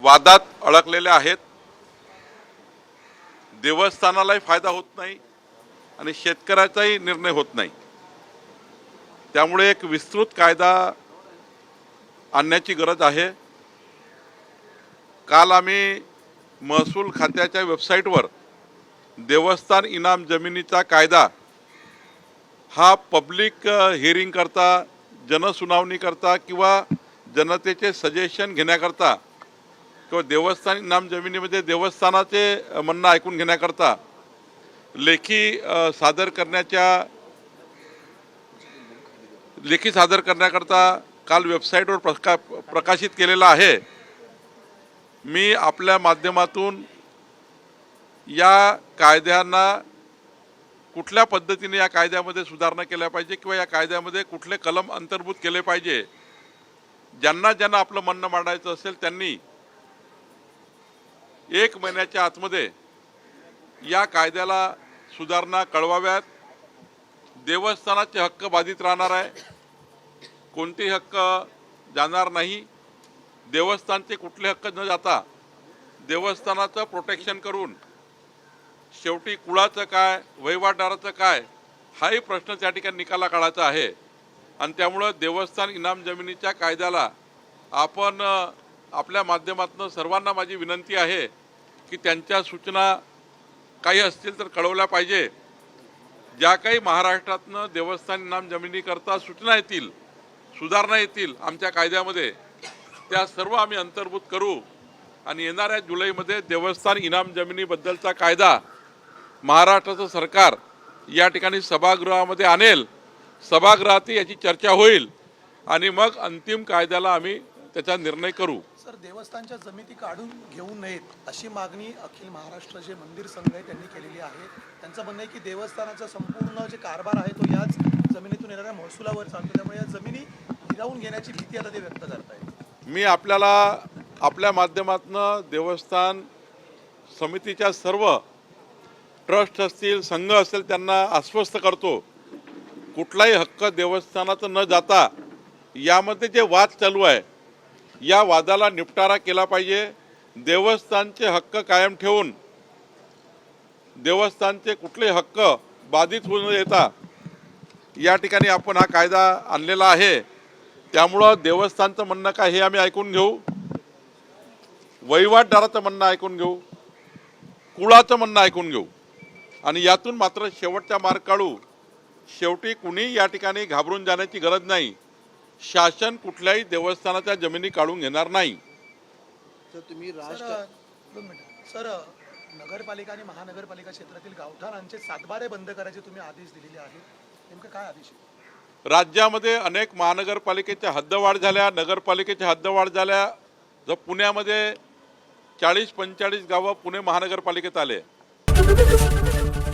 वादात अडकलेले आहेत। देवस्थानालाही फायदा होत नाही आणि शेतकऱ्याचाही निर्णय होत नाही। त्यामुळे एक विस्तृत कायदा आणण्याची गरज आहे। काल आम्ही महसूल खात्याच्या वेबसाईटवर देवस्थान इनाम जमिनीचा कायदा हा पब्लिक हिअरिंग करता, जनसुनावणी करता किंवा जनतेचे सजेशन घेण्याकरता किंवा देवस्थान इनाम जमिनीमध्ये देवस्थानाचे म्हणणं ऐकून घेण्याकरता लेखी सादर करण्याकरता काल वेबसाईटवर प्रकाशित केलेला आहे। मी आपल्या माध्यमातून या कायद्यांना कुठल्या पद्धतीने या कायद्यामध्ये सुधारणा केल्या पाहिजे किंवा या कायद्यामध्ये कुठले कलम अंतर्भूत केले पाहिजे, ज्यांना आपलं म्हणणं मांडायचं असेल त्यांनी 1 महिन्याच्या आतमध्ये या कायद्याला सुधारणा कळवाव्यात। देवस्थानाचे हक्क बाधित राहणार आहे, कोणतेही हक्क जाणार नाही। देवस्थानचे कुठले हक्क न जाता देवस्थानाचं प्रोटेक्शन करून शेवटी कुळाचं काय, वहिवाटदाराचं काय, हाही प्रश्न त्या ठिकाणी निकाला काढायचा आहे। आणि त्यामुळे देवस्थान इनाम जमिनीच्या कायद्याला आपण आपल्या माध्यमातून सर्वांना माझी विनंती आहे की त्यांच्या सूचना काही असतील तर कळवल्या पाहिजे। ज्या काही महाराष्ट्रातनं देवस्थान इनाम जमिनीकरता सूचना येतील, सुधारणा येतील आमच्या कायद्यामध्ये, त्या सर्व आम्ही अंतर्भूत करू आणि येणाऱ्या जुलैमध्ये देवस्थान इनाम जमिनीबद्दलचा कायदा महाराष्ट्राचं सरकार या ठिकाणी सभागृहामध्ये आणेल। सभागृहात याची चर्चा होईल आणि मग अंतिम कायद्याला आम्ही त्याचा निर्णय करू। सर, देवस्थानच्या जमिनी काढून घेऊ नयेत अशी मागणी अखिल महाराष्ट्र जे मंदिर संघ आहे त्यांनी केलेली आहे। त्यांचं म्हणणं आहे की देवस्थानाचा संपूर्ण जे कारभार आहे तो याच जमिनीतून येणाऱ्या महसुलावर चालतो, त्यामुळे या जमिनी हिरावून घेण्याची भीती आता ते व्यक्त करतायत। मी आपल्याला आपल्या माध्यमातून देवस्थान समितीच्या सर्व ट्रस्ट असतील, संघ असेल त्यांना आश्वस्त करतो, कुठलाही हक्क देवस्थानाचं न जाता यामध्ये जे वाद चालू आहे या वादाला निपटारा केला पाहिजे। देवस्थानचे हक्क कायम ठेवून देवस्थानचे कुठले हक्क बाधित होऊ न देता या ठिकाणी आपण हा कायदा आणलेला आहे। त्यामुळं देवस्थानचं म्हणणं काय हे आम्ही ऐकून घेऊ, वहिवाटदाराचं म्हणणं ऐकून घेऊ, कुळाचं म्हणणं ऐकून घेऊ आणि यातून मात्र शेवटचा मार्ग काढू। शेवटी कुणी या ठिकाणी घाबरून जाण्याची गरज नाही। शासन कुठल्याही देवस्थानाच्या जमिनी काढून घेणार नाही। तर तुम्ही सर, नगरपालिका आणि महानगरपालिका क्षेत्रातील गावठाणांचे सातबारे बंद करायचे तुम्ही आदेश दिलेले आहेत, नेमकं काय आदेश आहे? राज्यामध्ये अनेक महानगरपालिकेच्या हद्दवाढ झाल्या, नगरपालिकेच्या हद्दवाढ झाल्या। जर पुण्यामध्ये 40-45 गावं पुणे महानगरपालिकेत आले।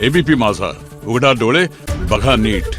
एबीपी माझा, उघडा डोळे बघा नीट।